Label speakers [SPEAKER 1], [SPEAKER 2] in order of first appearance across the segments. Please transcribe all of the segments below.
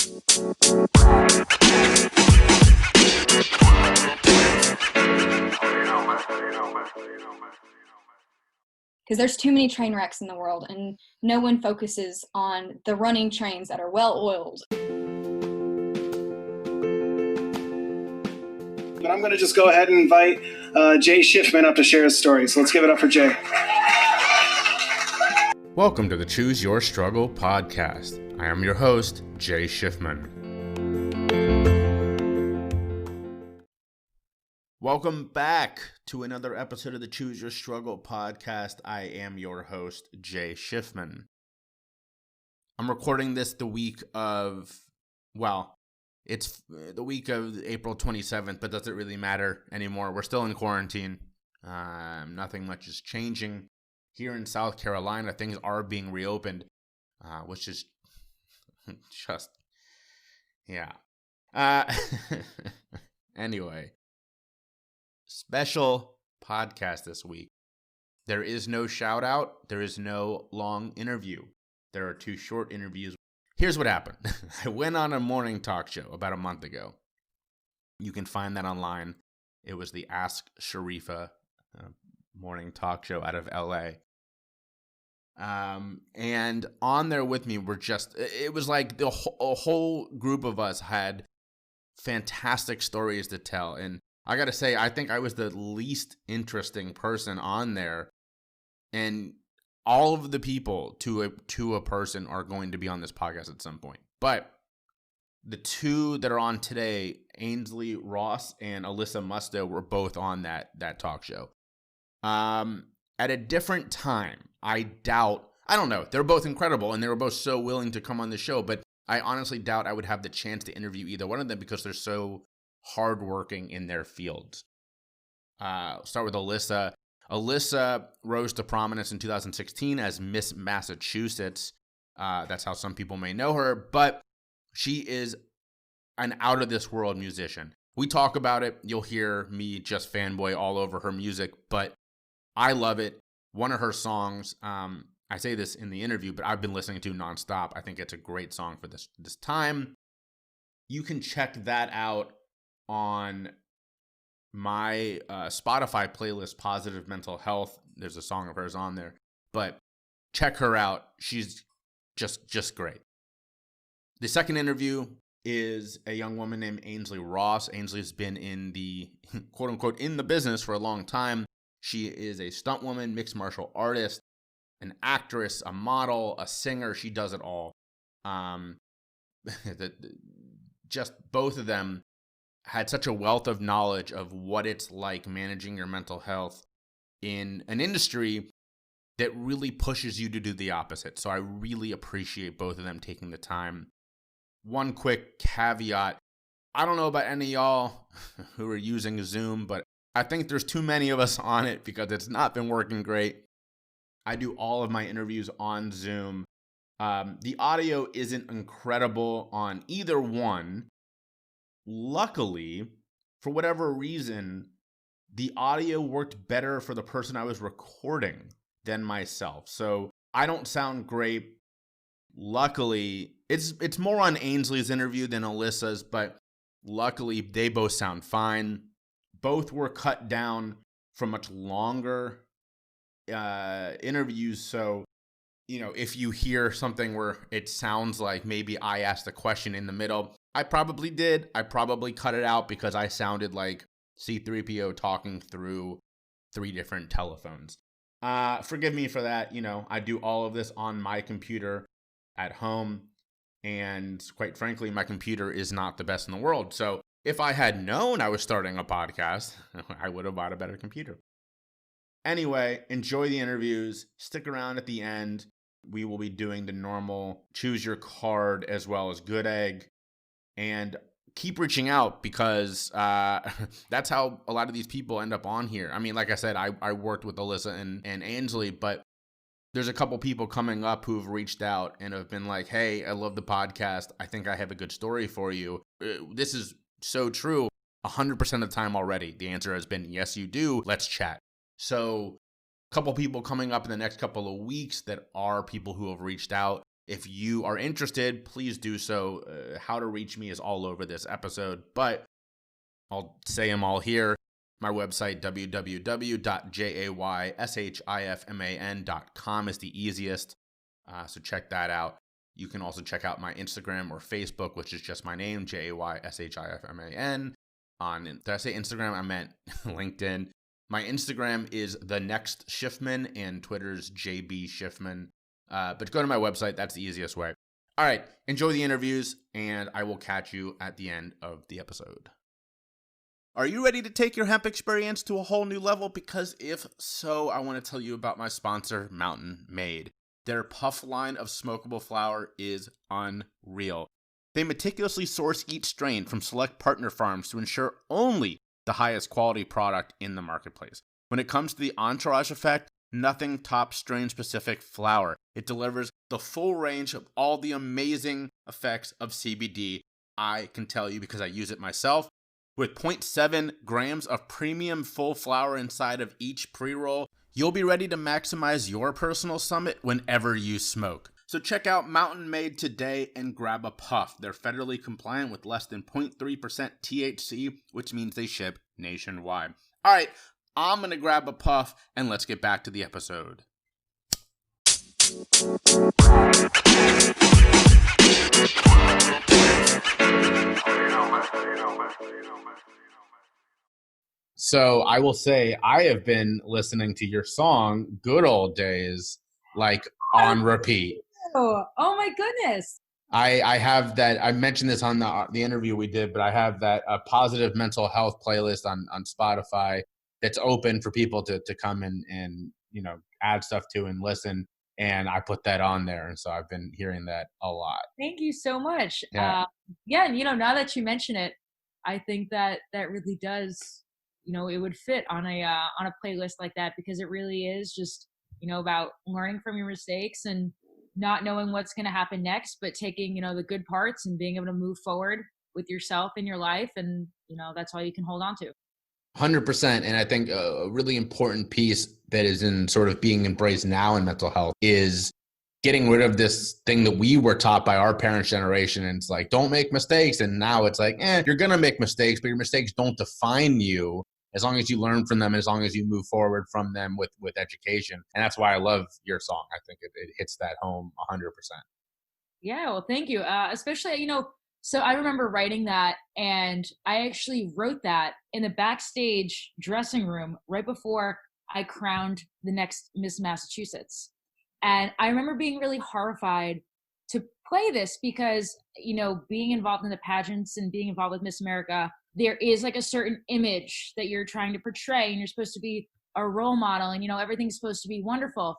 [SPEAKER 1] Because there's too many train wrecks in the world, and no one focuses on the running trains that are well oiled.
[SPEAKER 2] But I'm going to just go ahead and invite Jay Shifman up to share his story. So let's give it up for Jay.
[SPEAKER 3] Welcome to the Choose Your Struggle podcast. I am your host, Jay Shifman. Welcome back to another episode of the Choose Your Struggle podcast. I am your host, Jay Shifman. I'm recording this the week of, it's the week of April 27th, but doesn't really matter anymore. We're still in quarantine. Nothing much is changing. Here in South Carolina, things are being reopened, which is just, yeah. Anyway, special podcast this week. There is no shout out. There is no long interview. There are two short interviews. Here's what happened. I went on a morning talk show about a month ago. You can find that online. It was the Ask Sharifa morning talk show out of LA. And on there with me were it was like a whole group of us had fantastic stories to tell. And I got to say, I think I was the least interesting person on there. And all of the people to a person are going to be on this podcast at some point. But the two that are on today, Ainsley Ross and Alissa Musto, were both on that talk show. At a different time, I don't know. They're both incredible, and they were both so willing to come on the show, but I honestly doubt I would have the chance to interview either one of them because they're so hardworking in their fields. Start with Alissa. Alissa rose to prominence in 2016 as Miss Massachusetts. That's how some people may know her, but she is an out-of-this-world musician. We talk about it. You'll hear me just fanboy all over her music, but I love it. One of her songs, I say this in the interview, but I've been listening to nonstop. I think it's a great song for this time. You can check that out on my Spotify playlist, Positive Mental Health. There's a song of hers on there, but check her out. She's just great. The second interview is a young woman named Ainsley Ross. Ainsley's been in the quote unquote in the business for a long time. She is a stunt woman, mixed martial artist, an actress, a model, a singer. She does it all. Just both of them had such a wealth of knowledge of what it's like managing your mental health in an industry that really pushes you to do the opposite. So I really appreciate both of them taking the time. One quick caveat. I don't know about any of y'all who are using Zoom, but I think there's too many of us on it because it's not been working great. I do all of my interviews on Zoom. The audio isn't incredible on either one. Luckily, for whatever reason, the audio worked better for the person I was recording than myself. So I don't sound great. Luckily, it's more on Ainsley's interview than Alissa's, but luckily they both sound fine. Both were cut down from much longer interviews. So, if you hear something where it sounds like maybe I asked a question in the middle, I probably did. I probably cut it out because I sounded like C-3PO talking through 3 different telephones. Forgive me for that. I do all of this on my computer at home. And quite frankly, my computer is not the best in the world. So if I had known I was starting a podcast, I would have bought a better computer. Anyway, enjoy the interviews. Stick around at the end. We will be doing the normal choose your card as well as good egg. And keep reaching out because that's how a lot of these people end up on here. I mean, like I said, I worked with Alissa and Ainsley, but there's a couple people coming up who've reached out and have been like, hey, I love the podcast. I think I have a good story for you. This is so true. 100% of the time already, the answer has been, yes, you do. Let's chat. So a couple people coming up in the next couple of weeks that are people who have reached out. If you are interested, please do so. How to reach me is all over this episode, but I'll say them all here. My website, www.jayshifman.com, is the easiest. So check that out. You can also check out my Instagram or Facebook, which is just my name, JayShifman. Did I say Instagram? I meant LinkedIn. My Instagram is the next Shifman and Twitter's JB Shifman. But go to my website. That's the easiest way. All right. Enjoy the interviews, and I will catch you at the end of the episode. Are you ready to take your hemp experience to a whole new level? Because if so, I want to tell you about my sponsor, Mountain Made. Their puff line of smokable flower is unreal. They meticulously source each strain from select partner farms to ensure only the highest quality product in the marketplace. When it comes to the entourage effect, nothing tops strain-specific flower. It delivers the full range of all the amazing effects of CBD. I can tell you because I use it myself. With 0.7 grams of premium full flower inside of each pre-roll, you'll be ready to maximize your personal summit whenever you smoke. So check out Mountain Made today and grab a puff. They're federally compliant with less than 0.3% THC, which means they ship nationwide. All right, I'm going to grab a puff and let's get back to the episode. So I will say I have been listening to your song Good Old Days like on repeat.
[SPEAKER 4] Oh my goodness.
[SPEAKER 3] I have that. I mentioned this on the interview we did, but I have that positive mental health playlist on Spotify that's open for people to come and add stuff to and listen. And I put that on there, and so I've been hearing that a lot.
[SPEAKER 4] Thank you so much.
[SPEAKER 3] Yeah.
[SPEAKER 4] And now that you mention it, I think that really does, it would fit on a playlist like that, because it really is just, about learning from your mistakes and not knowing what's going to happen next, but taking, the good parts and being able to move forward with yourself in your life. And, that's all you can hold on to.
[SPEAKER 3] 100%. And I think a really important piece that is in sort of being embraced now in mental health is getting rid of this thing that we were taught by our parents' generation. And it's like, don't make mistakes. And now it's like, you're going to make mistakes, but your mistakes don't define you as long as you learn from them, as long as you move forward from them with education. And that's why I love your song. I think it hits that home 100%.
[SPEAKER 4] Yeah, well, thank you. Especially, so I remember writing that, and I actually wrote that in the backstage dressing room right before I crowned the next Miss Massachusetts. And I remember being really horrified to play this because, being involved in the pageants and being involved with Miss America, there is like a certain image that you're trying to portray, and you're supposed to be a role model, and, everything's supposed to be wonderful.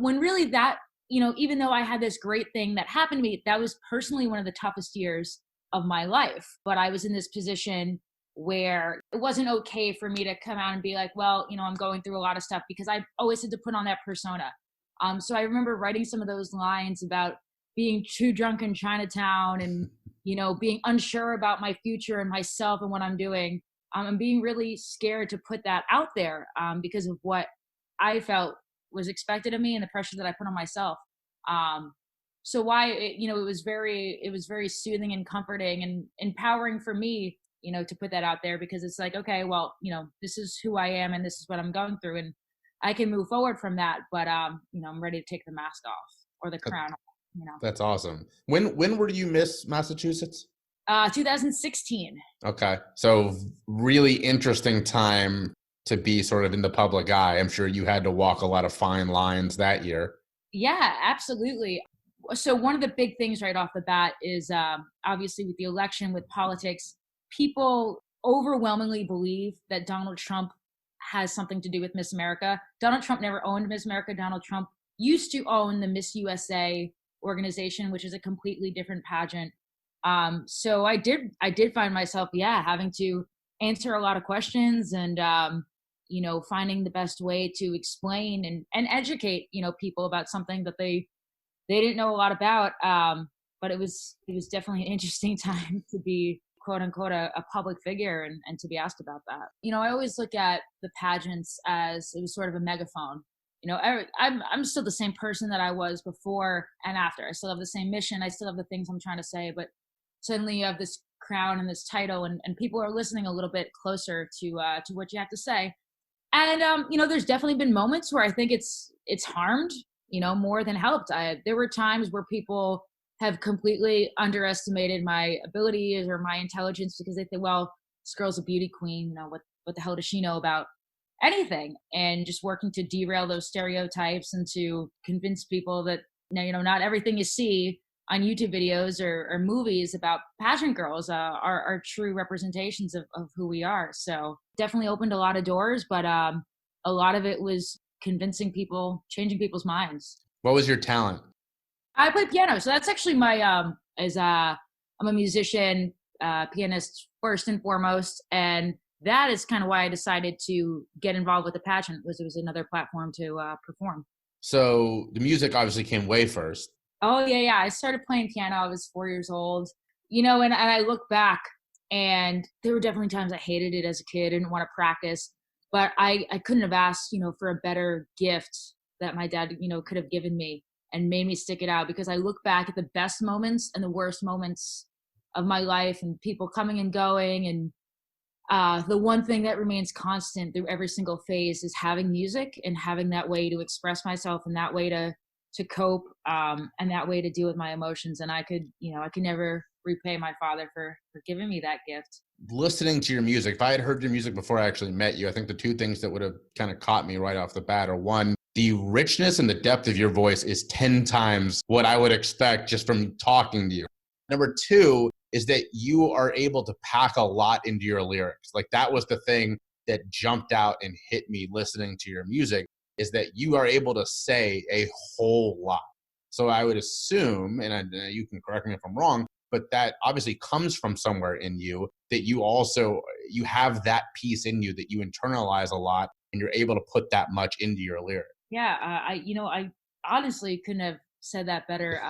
[SPEAKER 4] When really that, even though I had this great thing that happened to me, that was personally one of the toughest years of my life. But I was in this position where it wasn't okay for me to come out and be like, well, I'm going through a lot of stuff, because I always had to put on that persona. So I remember writing some of those lines about being too drunk in Chinatown and, being unsure about my future and myself and what I'm doing. And being really scared to put that out there because of what I felt was expected of me and the pressure that I put on myself. So it was very soothing and comforting and empowering for me, to put that out there, because it's like, okay, well, this is who I am and this is what I'm going through, and I can move forward from that. But, I'm ready to take the mask off, or the crown off,
[SPEAKER 3] That's awesome. When were you Miss Massachusetts?
[SPEAKER 4] 2016.
[SPEAKER 3] Okay. So really interesting time to be sort of in the public eye. I'm sure you had to walk a lot of fine lines that year.
[SPEAKER 4] Yeah, absolutely. So one of the big things right off the bat is obviously with the election, with politics, people overwhelmingly believe that Donald Trump has something to do with Miss America. Donald Trump never owned Miss America. Donald Trump used to own the Miss USA organization, which is a completely different pageant. So I did find myself, having to answer a lot of questions and, finding the best way to explain and educate, people about something that they didn't know a lot about. But it was definitely an interesting time to be, quote unquote, a public figure and to be asked about that. I always look at the pageants as it was sort of a megaphone. I'm still the same person that I was before and after. I still have the same mission. I still have the things I'm trying to say, but suddenly you have this crown and this title, and people are listening a little bit closer to what you have to say. And there's definitely been moments where I think it's harmed, more than helped. There were times where people have completely underestimated my abilities or my intelligence because they think, well, this girl's a beauty queen. What the hell does she know about anything? And just working to derail those stereotypes and to convince people that not everything you see on YouTube videos or movies about pageant girls are true representations of who we are. So definitely opened a lot of doors, but a lot of it was convincing people, changing people's minds.
[SPEAKER 3] What was your talent?
[SPEAKER 4] I play piano, so that's actually my I'm a musician, pianist first and foremost, and that is kind of why I decided to get involved with the pageant, was it was another platform to perform.
[SPEAKER 3] So the music obviously came way first.
[SPEAKER 4] Oh yeah. I started playing piano. I was 4 years old, and I look back, and there were definitely times I hated it as a kid, didn't want to practice, but I couldn't have asked, for a better gift that my dad, could have given me and made me stick it out, because I look back at the best moments and the worst moments of my life and people coming and going. And the one thing that remains constant through every single phase is having music and having that way to express myself and that way to cope, and that way to deal with my emotions. And I could never repay my father for giving me that gift.
[SPEAKER 3] Listening to your music, if I had heard your music before I actually met you, I think the two things that would have kind of caught me right off the bat are, one, the richness and the depth of your voice is 10 times what I would expect just from talking to you. Number two is that you are able to pack a lot into your lyrics. Like, that was the thing that jumped out and hit me listening to your music, is that you are able to say a whole lot. So I would assume, and you can correct me if I'm wrong, but that obviously comes from somewhere in you, that you have that piece in you that you internalize a lot, and you're able to put that much into your lyrics.
[SPEAKER 4] Yeah, I honestly couldn't have said that better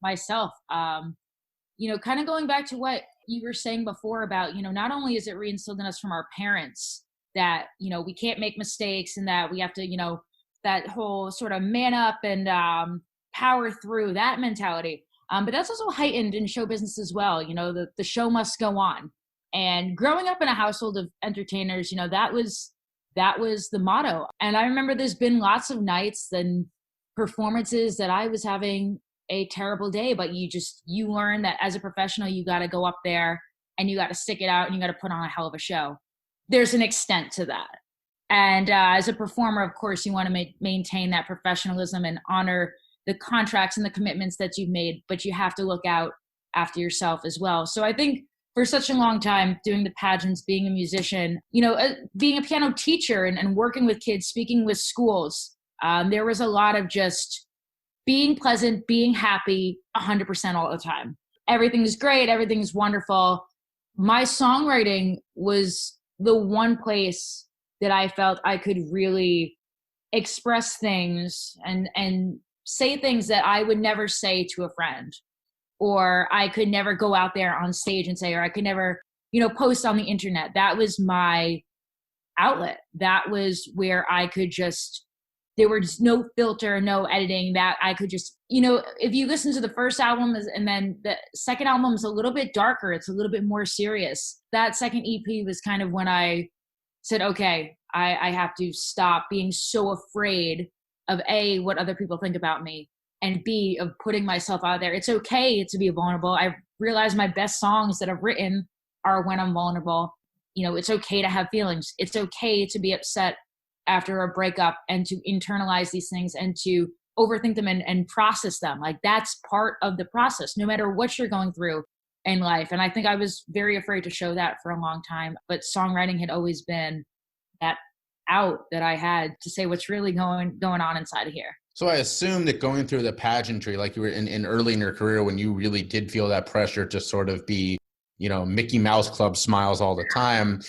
[SPEAKER 4] myself. Kind of going back to what you were saying before about, not only is it reinstilled in us from our parents that, we can't make mistakes and that we have to, that whole sort of man up and power through, that mentality. But that's also heightened in show business as well. The show must go on. And growing up in a household of entertainers, that was the motto. And I remember there's been lots of nights and performances that I was having a terrible day, but you learn that as a professional, you got to go up there and you got to stick it out and you got to put on a hell of a show. There's an extent to that. And as a performer, of course, you want to maintain that professionalism and honor the contracts and the commitments that you've made, but you have to look out after yourself as well. So I think for such a long time, doing the pageants, being a musician, being a piano teacher and working with kids, speaking with schools, there was a lot of just being pleasant, being happy 100% all the time. Everything is great. Everything is wonderful. My songwriting was the one place that I felt I could really express things and say things that I would never say to a friend, or I could never go out there on stage and say, or I could never, post on the internet. That was my outlet. That was where I could there was no filter, no editing, that I could just, if you listen to the first album and then the second album is a little bit darker, it's a little bit more serious. That second EP was kind of when I said, okay, I have to stop being so afraid of A, what other people think about me, and B, of putting myself out there. It's okay to be vulnerable. I realize my best songs that I've written are when I'm vulnerable. It's okay to have feelings. It's okay to be upset after a breakup and to internalize these things and to overthink them and process them. Like, that's part of the process, no matter what you're going through in life. And I think I was very afraid to show that for a long time, but songwriting had always been that out that I had to say what's really going on inside of here.
[SPEAKER 3] So I assume that going through the pageantry, like you were in early in your career, when you really did feel that pressure to sort of be, Mickey Mouse Club smiles all the time,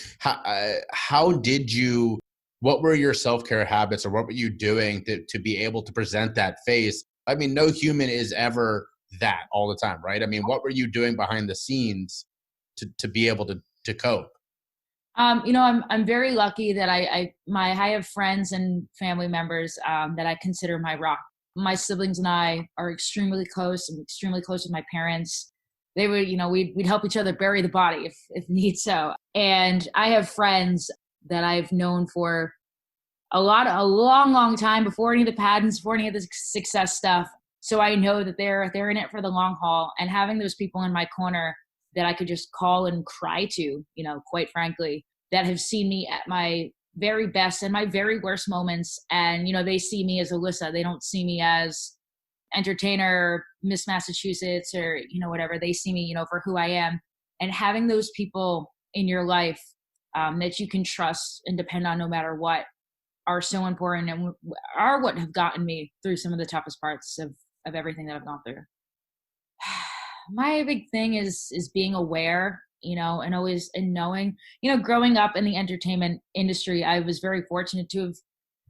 [SPEAKER 3] what were your self-care habits, or what were you doing to be able to present that face? I mean, no human is ever that all the time, right? I mean, what were you doing behind the scenes to be able to cope?
[SPEAKER 4] I'm very lucky that I have friends and family members that I consider my rock. My siblings and I are extremely close. I'm extremely close with my parents. They would, we'd help each other bury the body if need so. And I have friends that I've known for a long, long time before any of the patents, before any of the success stuff. So I know that they're in it for the long haul, and having those people in my corner that I could just call and cry to, quite frankly, that have seen me at my very best and my very worst moments. And, they see me as Alissa. They don't see me as entertainer, Miss Massachusetts, or, whatever. They see me, for who I am. And having those people in your life that you can trust and depend on no matter what are so important, and are what have gotten me through some of the toughest parts of everything that I've gone through. My big thing is being aware, and always, and knowing, growing up in the entertainment industry, I was very fortunate to have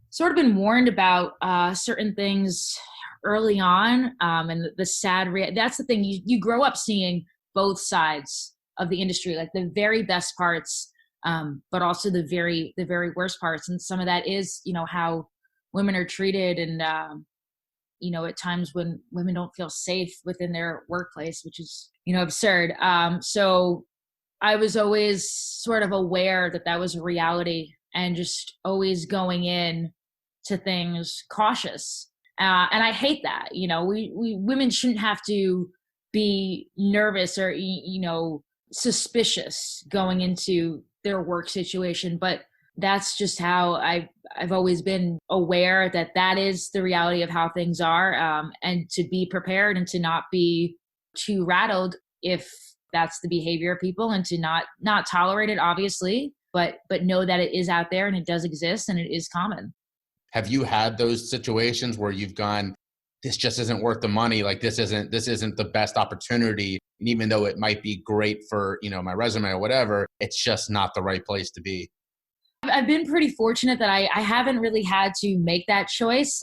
[SPEAKER 4] sort of been warned about certain things early on. And the sad, that's the thing, you grow up seeing both sides of the industry, like the very best parts, but also the very worst parts. And some of that is, how women are treated, and, at times when women don't feel safe within their workplace, which is, absurd. So I was always sort of aware that that was a reality, and just always going in to things cautious. And I hate that, we women shouldn't have to be nervous or, suspicious going into their work situation. But that's just how I've always been aware that that is the reality of how things are, and to be prepared and to not be too rattled if that's the behavior of people, and to not tolerate it, obviously, but know that it is out there and it does exist and it is common.
[SPEAKER 3] Have you had those situations where you've gone, this just isn't worth the money, like this isn't the best opportunity, and even though it might be great for, my resume or whatever, it's just not the right place to be?
[SPEAKER 4] I've been pretty fortunate that I haven't really had to make that choice.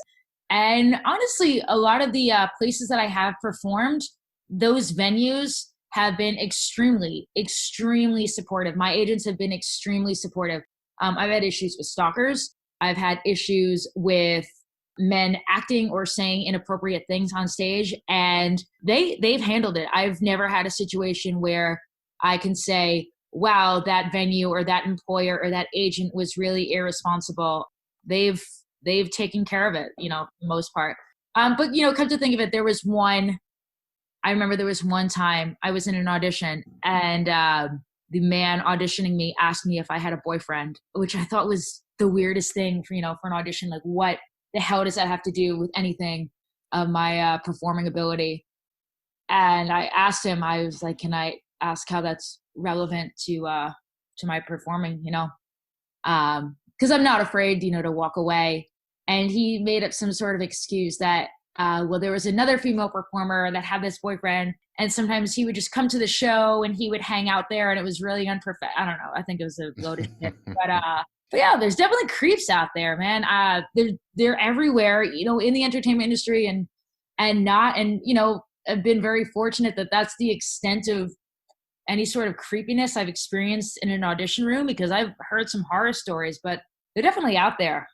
[SPEAKER 4] And honestly, a lot of the places that I have performed, those venues have been extremely, extremely supportive. My agents have been extremely supportive. I've had issues with stalkers. I've had issues with men acting or saying inappropriate things on stage, and they've handled it. I've never had a situation where I can say, wow, that venue or that employer or that agent was really irresponsible. They've taken care of it, for the most part. But come to think of it, I remember there was one time I was in an audition, and the man auditioning me asked me if I had a boyfriend, which I thought was the weirdest thing for an audition. Like, what the hell does that have to do with anything of my performing ability? And I asked him, I was like, can I ask how that's relevant to my performing, because I'm not afraid, to walk away. And he made up some sort of excuse that, well, there was another female performer that had this boyfriend, and sometimes he would just come to the show and he would hang out there, and it was really unprofessional. I don't know. I think it was a loaded shit. But yeah, there's definitely creeps out there, man. They're everywhere, in the entertainment industry, and I've been very fortunate that that's the extent of any sort of creepiness I've experienced in an audition room, because I've heard some horror stories, but they're definitely out there.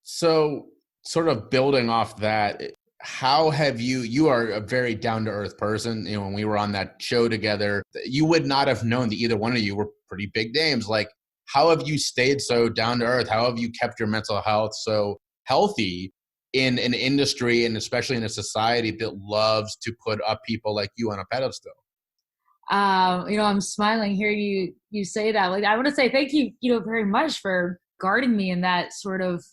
[SPEAKER 3] So sort of building off that, how have you are a very down-to-earth person. When we were on that show together, you would not have known that either one of you were pretty big names. Like, how have you stayed so down-to-earth? How have you kept your mental health so healthy in an industry, and especially in a society that loves to put up people like you on a pedestal?
[SPEAKER 4] I'm smiling here. You say that. Like, I want to say thank you, very much for guarding me in that sort of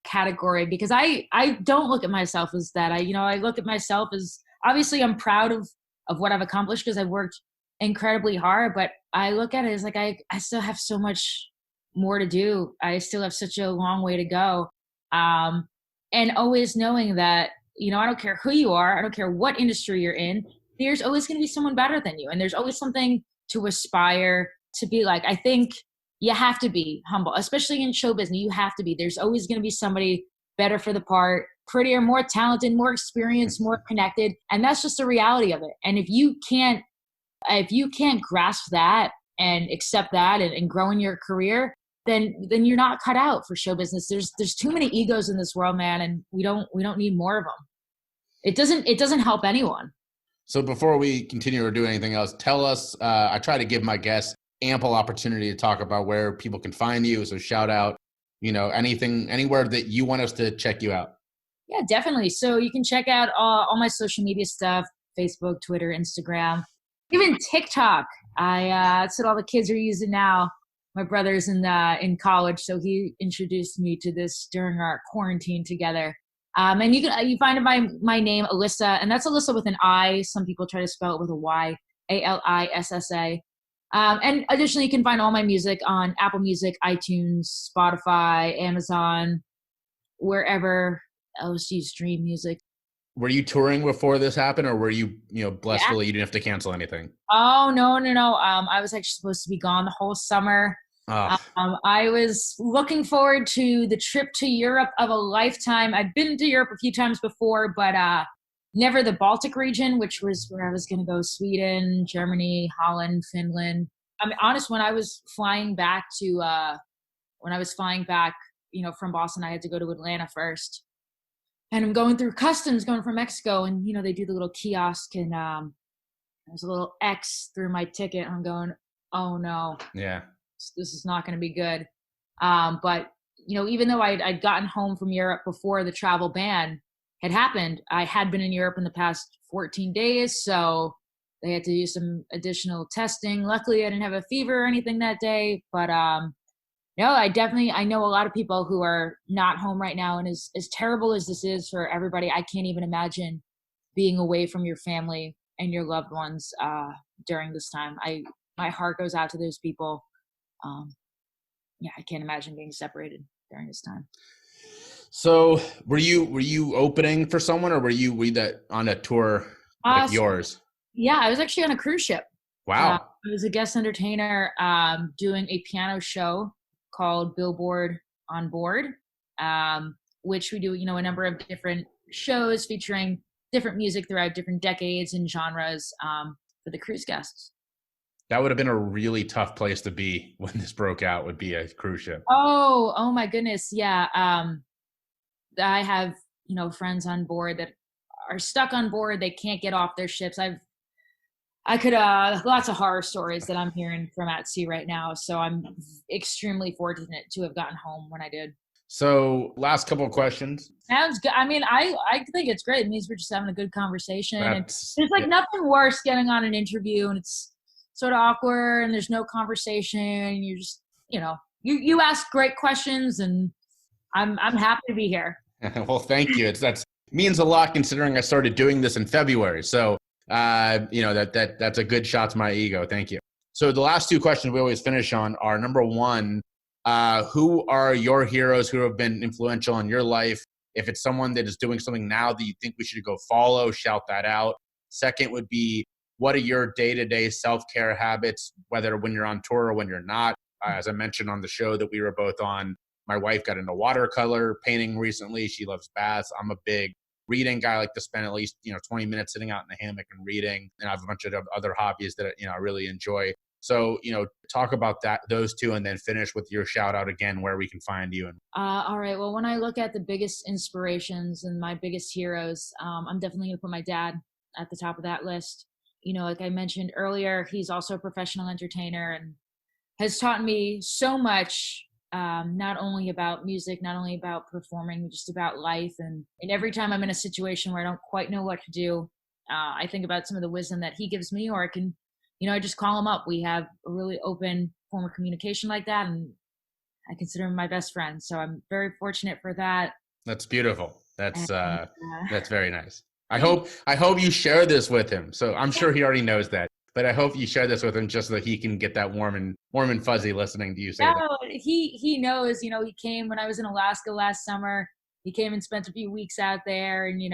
[SPEAKER 4] category, because I don't look at myself as that. I look at myself as, obviously I'm proud of what I've accomplished because I've worked incredibly hard, but I look at it as like, I still have so much more to do. I still have such a long way to go. And always knowing that, I don't care who you are. I don't care what industry you're in. There's always going to be someone better than you. And there's always something to aspire to be like. I think you have to be humble, especially in show business. You have to be. There's always going to be somebody better for the part, prettier, more talented, more experienced, more connected. And that's just the reality of it. And if you can't grasp that and accept that and grow in your career, then you're not cut out for show business. There's too many egos in this world, man, and we don't need more of them. It doesn't help anyone.
[SPEAKER 3] So before we continue or do anything else, tell us, I try to give my guests ample opportunity to talk about where people can find you. So shout out, anything, anywhere that you want us to check you out.
[SPEAKER 4] Yeah, definitely. So you can check out all my social media stuff, Facebook, Twitter, Instagram, even TikTok. That's what all the kids are using now. My brother's in college, so he introduced me to this during our quarantine together. And you find it by my name, Alissa, and that's Alissa with an I. Some people try to spell it with a Y, Alissa. And additionally, you can find all my music on Apple Music, iTunes, Spotify, Amazon, wherever else you stream music.
[SPEAKER 3] Were you touring before this happened, or were you, blissfully you didn't have to cancel anything?
[SPEAKER 4] Oh, no. I was actually supposed to be gone the whole summer.
[SPEAKER 3] Oh.
[SPEAKER 4] I was looking forward to the trip to Europe of a lifetime. I'd been to Europe a few times before, but never the Baltic region, which was where I was going to go. Sweden, Germany, Holland, Finland. I'm honest, when I was flying back from Boston, I had to go to Atlanta first. And I'm going through customs, going from Mexico, and they do the little kiosk, and there's a little X through my ticket. And I'm going, oh no,
[SPEAKER 3] yeah,
[SPEAKER 4] this is not going to be good. But even though I'd gotten home from Europe before the travel ban had happened, I had been in Europe in the past 14 days, so they had to do some additional testing. Luckily, I didn't have a fever or anything that day, but no, I know a lot of people who are not home right now, and as terrible as this is for everybody, I can't even imagine being away from your family and your loved ones during this time. My heart goes out to those people. I can't imagine being separated during this time.
[SPEAKER 3] So were you opening for someone, or were you on a tour like yours?
[SPEAKER 4] Yeah, I was actually on a cruise ship.
[SPEAKER 3] Wow.
[SPEAKER 4] I was a guest entertainer doing a piano show called Billboard on Board, which we do, a number of different shows featuring different music throughout different decades and genres for the cruise guests.
[SPEAKER 3] That would have been a really tough place to be when this broke out, would be a cruise ship.
[SPEAKER 4] Oh my goodness. Yeah. I have, friends on board that are stuck on board. They can't get off their ships. I could lots of horror stories that I'm hearing from at sea right now. So I'm extremely fortunate to have gotten home when I did.
[SPEAKER 3] So last couple of questions.
[SPEAKER 4] Sounds good. I mean, I think it's great. It means we're just having a good conversation. There's nothing worse getting on an interview and it's sort of awkward and there's no conversation. You just, you ask great questions, and I'm happy to be here.
[SPEAKER 3] Well, thank you. That means a lot considering I started doing this in February. So that's a good shot to my ego. Thank you. So the last two questions we always finish on are, number one, who are your heroes who have been influential in your life? If it's someone that is doing something now that you think we should go follow, shout that out. Second would be, what are your day-to-day self-care habits, whether when you're on tour or when you're not? As I mentioned on the show that we were both on, my wife got into watercolor painting recently. She loves baths. I'm a big reading guy. I like to spend at least 20 minutes sitting out in the hammock and reading. And I have a bunch of other hobbies that I really enjoy. So talk about those two, and then finish with your shout out again where we can find you.
[SPEAKER 4] All right. Well, when I look at the biggest inspirations and my biggest heroes, I'm definitely going to put my dad at the top of that list. Like I mentioned earlier, he's also a professional entertainer and has taught me so much. Not only about music, not only about performing, just about life. And every time I'm in a situation where I don't quite know what to do, I think about some of the wisdom that he gives me, or I can, I just call him up. We have a really open form of communication like that, and I consider him my best friend. So I'm very fortunate for that.
[SPEAKER 3] That's beautiful. That's very nice. I hope you share this with him. So I'm sure he already knows that. But I hope you share this with him just so that he can get that warm and fuzzy listening to you say that.
[SPEAKER 4] He knows, he came when I was in Alaska last summer. He came and spent a few weeks out there, and we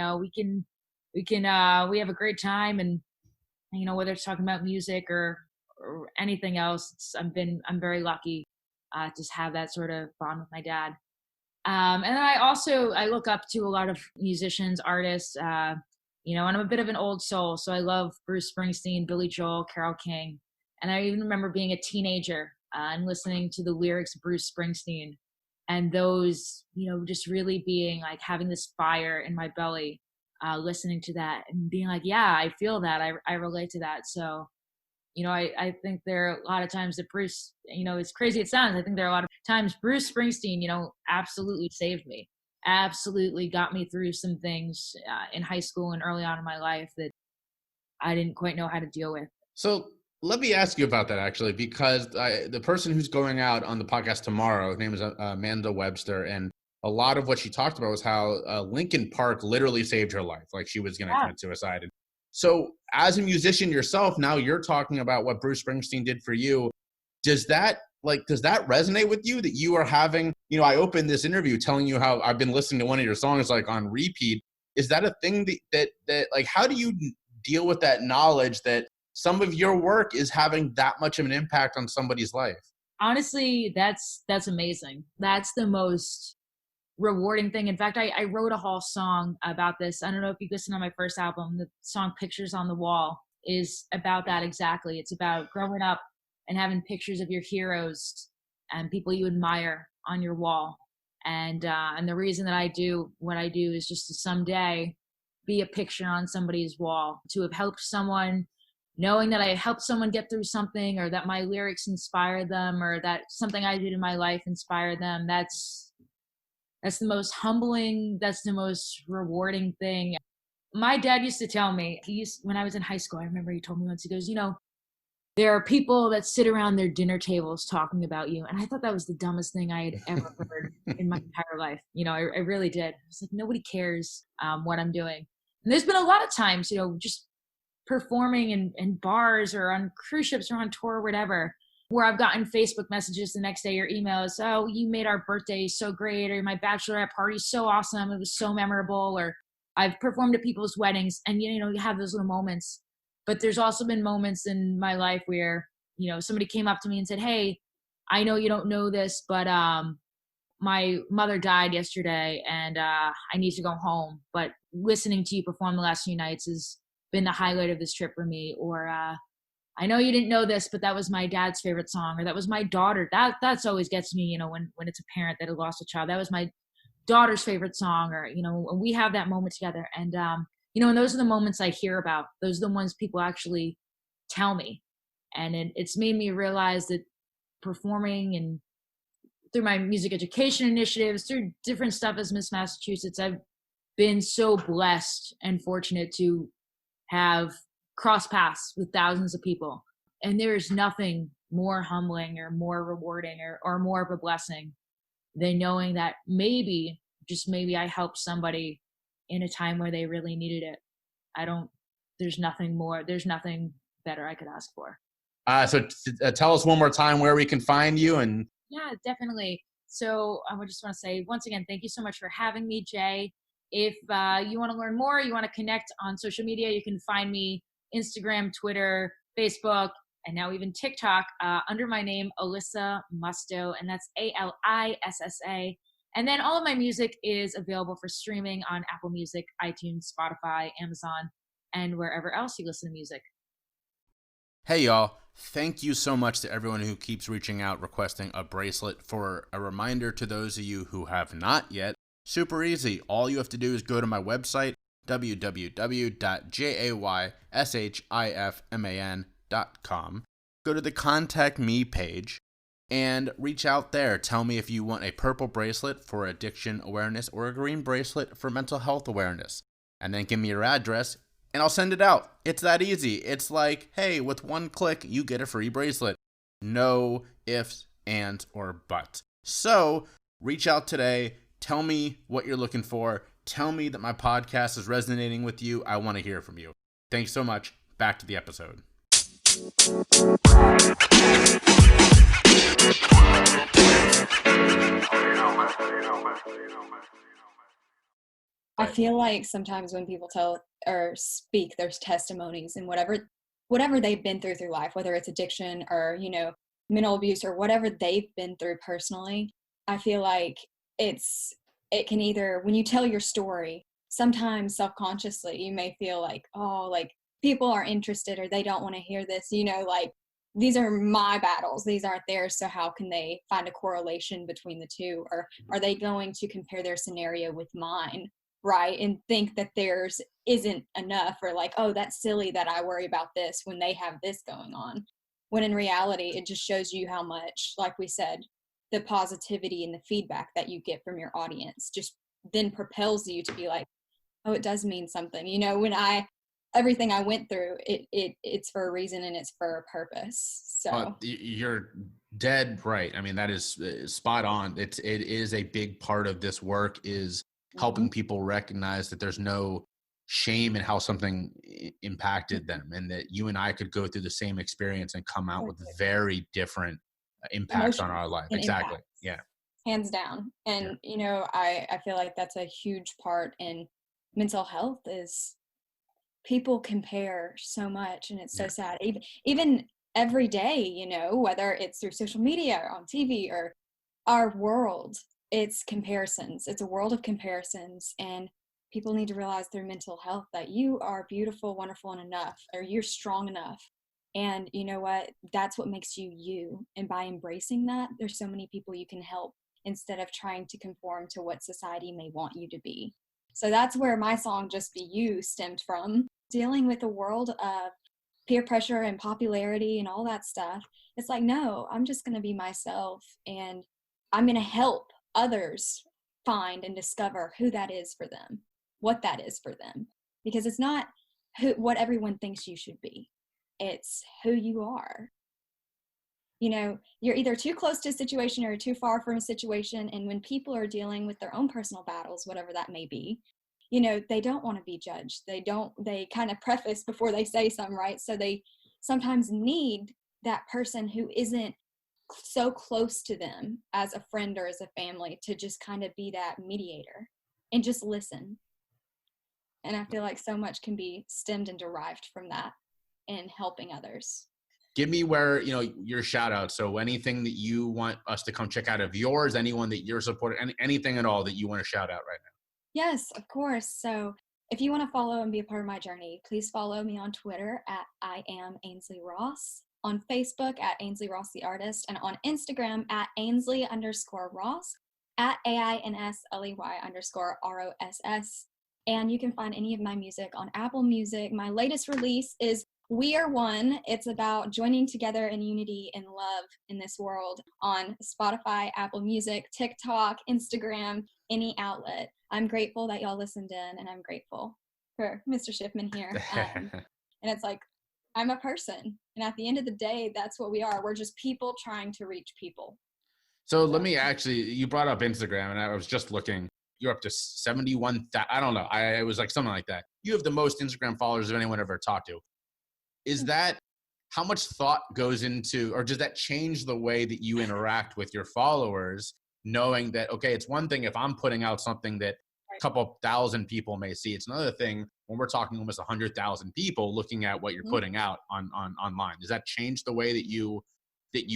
[SPEAKER 4] have a great time, and whether it's talking about music or anything else, I'm very lucky to just have that sort of bond with my dad. And then I look up to a lot of musicians, artists, and I'm a bit of an old soul, so I love Bruce Springsteen, Billy Joel, Carole King. And I even remember being a teenager and listening to the lyrics of Bruce Springsteen, and those, just really being like having this fire in my belly, listening to that and being like, yeah, I feel that. I relate to that. So, I think there are a lot of times that Bruce, as crazy it sounds, I think there are a lot of times Bruce Springsteen, absolutely saved me, absolutely got me through some things in high school and early on in my life that I didn't quite know how to deal with.
[SPEAKER 3] So let me ask you about that, actually, because the person who's going out on the podcast tomorrow, her name is Amanda Webster, and a lot of what she talked about was how Linkin Park literally saved her life. Like, she was going to commit suicide. And so as a musician yourself, now you're talking about what Bruce Springsteen did for you. Does that resonate with you, that you are having, I opened this interview telling you how I've been listening to one of your songs like on repeat. Is that a thing that like, how do you deal with that knowledge that some of your work is having that much of an impact on somebody's life?
[SPEAKER 4] Honestly, that's amazing. That's the most rewarding thing. In fact, I wrote a whole song about this. I don't know if you listened to my first album. The song Pictures on the Wall is about that exactly. It's about growing up and having pictures of your heroes and people you admire on your wall. And the reason that I do what I do is just to someday be a picture on somebody's wall, to have helped someone, knowing that I helped someone get through something, or that my lyrics inspired them, or that something I did in my life inspired them. That's the most humbling, that's the most rewarding thing. My dad used to tell me, when I was in high school, I remember he told me once, he goes, there are people that sit around their dinner tables talking about you. And I thought that was the dumbest thing I had ever heard in my entire life. I really did. I was like, nobody cares what I'm doing. And there's been a lot of times, just performing in bars or on cruise ships or on tour or whatever, where I've gotten Facebook messages the next day or emails, oh, you made our birthday so great, or my bachelorette party so awesome, it was so memorable, or I've performed at people's weddings, and you have those little moments. But there's also been moments in my life where, somebody came up to me and said, hey, I know you don't know this, but my mother died yesterday and I need to go home, but listening to you perform the last few nights has been the highlight of this trip for me. Or I know you didn't know this, but that was my dad's favorite song, or that was my daughter. That's always gets me, when it's a parent that had lost a child. That was my daughter's favorite song, or, when we have that moment together. And, and those are the moments I hear about. Those are the ones people actually tell me. And it's made me realize that performing and through my music education initiatives, through different stuff as Miss Massachusetts, I've been so blessed and fortunate to have crossed paths with thousands of people. And there is nothing more humbling or more rewarding or more of a blessing than knowing that maybe, just maybe, I helped somebody in a time where they really needed it. There's nothing better I could ask for.
[SPEAKER 3] So tell us one more time where we can find you. And
[SPEAKER 4] yeah, definitely. So I would just want to say once again, thank you so much for having me, Jay. If you want to learn more, you want to connect on social media, you can find me Instagram, Twitter, Facebook, and now even TikTok under my name, Alissa Musto, and that's Alissa. And then all of my music is available for streaming on Apple Music, iTunes, Spotify, Amazon, and wherever else you listen to music.
[SPEAKER 3] Hey, y'all. Thank you so much to everyone who keeps reaching out requesting a bracelet. For a reminder to those of you who have not yet, super easy. All you have to do is go to my website, www.jayshifman.com. Go to the Contact Me page and reach out there. Tell me if you want a purple bracelet for addiction awareness or a green bracelet for mental health awareness. And then give me your address and I'll send it out. It's that easy. It's like, hey, with one click, you get a free bracelet. No ifs, ands, or buts. So reach out today. Tell me what you're looking for. Tell me that my podcast is resonating with you. I want to hear from you. Thanks so much. Back to the episode.
[SPEAKER 1] I feel like sometimes when people tell or speak their testimonies and whatever they've been through life, whether it's addiction or, mental abuse or whatever they've been through personally, I feel like it can either, when you tell your story, sometimes self-consciously you may feel like, oh, like people are interested or they don't want to hear this, like these are my battles, these aren't theirs, so how can they find a correlation between the two? Or are they going to compare their scenario with mine, right, and think that theirs isn't enough, or like, oh, that's silly that I worry about this when they have this going on, when in reality it just shows you how much, like we said, the positivity and the feedback that you get from your audience just then propels you to be like, oh, it does mean something. You know, when everything I went through, it's for a reason and it's for a purpose. So
[SPEAKER 3] you're dead right. I mean, that is spot on. It is a big part of this work, is helping people recognize that there's no shame in how something impacted them, and that you and I could go through the same experience and come out with very different impacts on our life. Exactly.
[SPEAKER 1] Impacts,
[SPEAKER 3] yeah.
[SPEAKER 1] Hands down. And, you know, I feel like that's a huge part in mental health, is people compare so much, and it's so sad. Even every day, you know, whether it's through social media or on TV or our world, it's comparisons. It's a world of comparisons, and people need to realize through mental health that you are beautiful, wonderful, and enough, or you're strong enough. And you know what? That's what makes you you. And by embracing that, there's so many people you can help instead of trying to conform to what society may want you to be. So that's where my song Just Be You stemmed from, dealing with a world of peer pressure and popularity and all that stuff. It's like, no, I'm just going to be myself, and I'm going to help others find and discover who that is for them, what that is for them, because it's not what everyone thinks you should be. It's who you are. You know, you're either too close to a situation or too far from a situation. And when people are dealing with their own personal battles, whatever that may be, you know, they don't want to be judged. They kind of preface before they say something, right? So they sometimes need that person who isn't so close to them as a friend or as a family to just kind of be that mediator and just listen. And I feel like so much can be stemmed and derived from that in helping others.
[SPEAKER 3] Give me where, you know, your shout out. So anything that you want us to come check out of yours, anyone that you're supporting, anything at all that you want to shout out right now.
[SPEAKER 1] Yes, of course. So if you want to follow and be a part of my journey, please follow me on Twitter at I am Ainsley Ross, on Facebook at Ainsley Ross the Artist, and on Instagram at Ainsley_Ross, at AINSLEY_ROSS. And you can find any of my music on Apple Music. My latest release is We Are One. It's about joining together in unity and love in this world, on Spotify, Apple Music, TikTok, Instagram, any outlet. I'm grateful that y'all listened in, and I'm grateful for Mr. Shifman here. And it's like, I'm a person. And at the end of the day, that's what we are. We're just people trying to reach people.
[SPEAKER 3] So let me actually, you brought up Instagram, and I was just looking. You're up to 71,000. I don't know. It was like something like that. You have the most Instagram followers of anyone ever talked to. Is that, how much thought goes into, or does that change the way that you interact with your followers, knowing that, okay, it's one thing if I'm putting out something that a couple thousand people may see. It's another thing when we're talking almost 100,000 people looking at what you're putting out on online. Does that change the way that you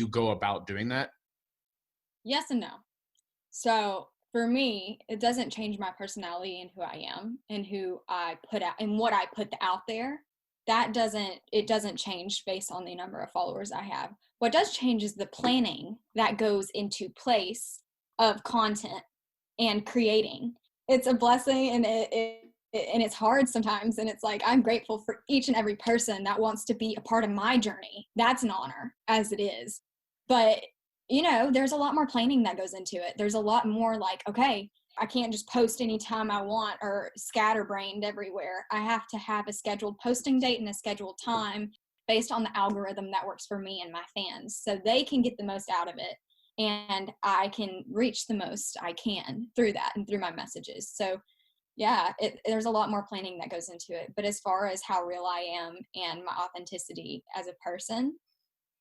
[SPEAKER 3] go about doing that?
[SPEAKER 1] Yes and no. So for me, it doesn't change my personality and who I am and who I put out and what I put out there. It doesn't change based on the number of followers I have. What does change is the planning that goes into place of content and creating. It's a blessing, and it's hard sometimes. And it's like, I'm grateful for each and every person that wants to be a part of my journey. That's an honor as it is. But you know, there's a lot more planning that goes into it. There's a lot more like, okay, I can't just post anytime I want or scatterbrained everywhere. I have to have a scheduled posting date and a scheduled time based on the algorithm that works for me and my fans, so they can get the most out of it and I can reach the most I can through that and through my messages. So yeah, there's a lot more planning that goes into it. But as far as how real I am and my authenticity as a person,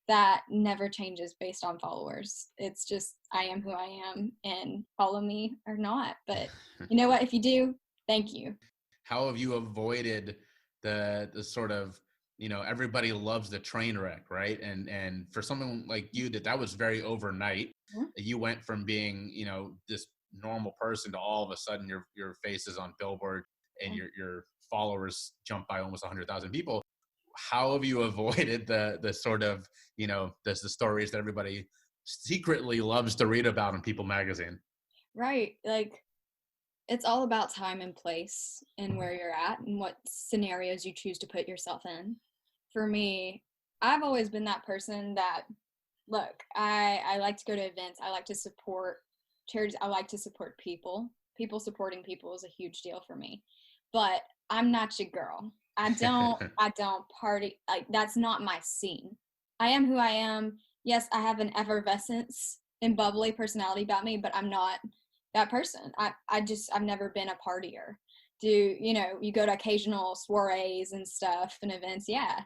[SPEAKER 1] that never changes based on followers. It's just, I am who I am, and follow me or not. But you know what? If you do, thank you.
[SPEAKER 3] How have you avoided the sort of, you know, everybody loves the train wreck, right? And for someone like you, that was very overnight. You went from being, you know, this normal person to all of a sudden your face is on Billboard and your followers jump by almost 100,000 people. how have you avoided the sort of, the stories that everybody secretly loves to read about in People magazine?
[SPEAKER 1] Right. Like, it's all about time and place and where you're at and what scenarios you choose to put yourself in. For me, I've always been that person that, look, I like to go to events. I like to support charities. I like to support people. People supporting people is a huge deal for me. But I'm not your girl. I don't party. Like, that's not my scene. I am who I am. Yes, I have an effervescence and bubbly personality about me, but I'm not that person. I've never been a partier. You go to occasional soirees and stuff and events, yeah.